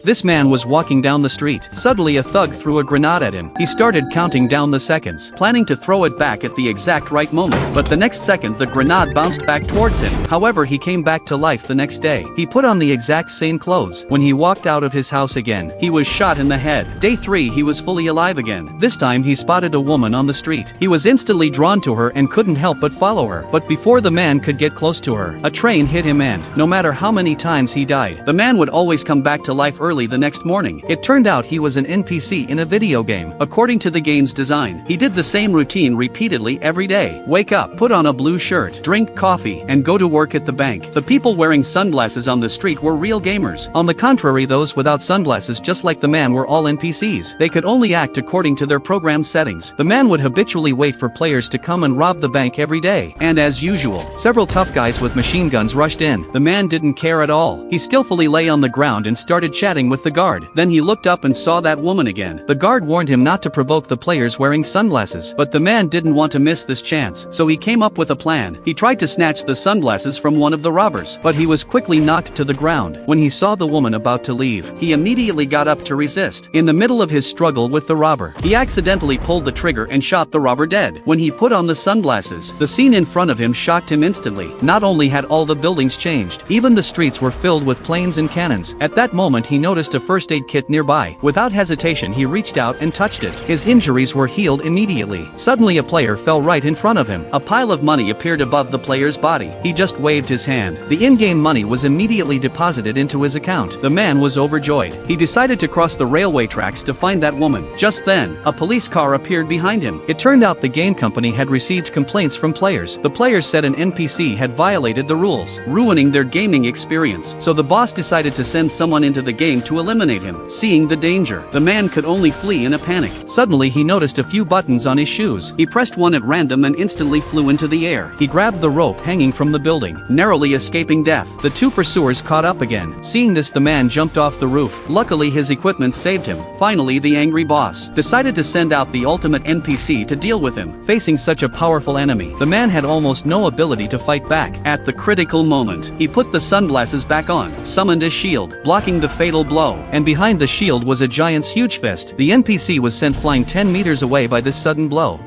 This man was walking down the street. Suddenly a thug threw a grenade at him. He started counting down the seconds, planning to throw it back at the exact right moment. But the next second the grenade bounced back towards him. However, he came back to life the next day. He put on the exact same clothes. When he walked out of his house again, he was shot in the head. Day 3 he was fully alive again. This time he spotted a woman on the street. He was instantly drawn to her and couldn't help but follow her. But before the man could get close to her, a train hit him, and no matter how many times he died, the man would always come back to life early the next morning. It turned out he was an NPC in a video game. According to the game's design, he did the same routine repeatedly every day. Wake up, put on a blue shirt, drink coffee, and go to work at the bank. The people wearing sunglasses on the street were real gamers. On the contrary, those without sunglasses, just like the man, were all NPCs. They could only act according to their program settings. The man would habitually wait for players to come and rob the bank every day. And as usual, several tough guys with machine guns rushed in. The man didn't care at all. He skillfully lay on the ground and started chatting with the guard. Then he looked up and saw that woman again. The guard warned him not to provoke the players wearing sunglasses, but the man didn't want to miss this chance, so he came up with a plan. He tried to snatch the sunglasses from one of the robbers, but he was quickly knocked to the ground. When he saw the woman about to leave, he immediately got up to resist. In the middle of his struggle with the robber, he accidentally pulled the trigger and shot the robber dead. When he put on the sunglasses, the scene in front of him shocked him instantly. Not only had all the buildings changed, even the streets were filled with planes and cannons. At that moment he noticed a first aid kit nearby. Without hesitation he reached out and touched it. His injuries were healed immediately. Suddenly a player fell right in front of him. A pile of money appeared above the player's body. He just waved his hand. The in-game money was immediately deposited into his account. The man was overjoyed. He decided to cross the railway tracks to find that woman. Just then, a police car appeared behind him. It turned out the game company had received complaints from players. The players said an NPC had violated the rules, ruining their gaming experience. So the boss decided to send someone into the game to eliminate him. Seeing the danger, the man could only flee in a panic. Suddenly he noticed a few buttons on his shoes. He pressed one at random and instantly flew into the air. He grabbed the rope hanging from the building, narrowly escaping death. The two pursuers caught up again. Seeing this, the man jumped off the roof. Luckily his equipment saved him. Finally, the angry boss decided to send out the ultimate NPC to deal with him. Facing such a powerful enemy, the man had almost no ability to fight back. At the critical moment, he put the sunglasses back on, summoned a shield, blocking the fatal blow, and behind the shield was a giant's huge fist. The NPC was sent flying 10 meters away by this sudden blow.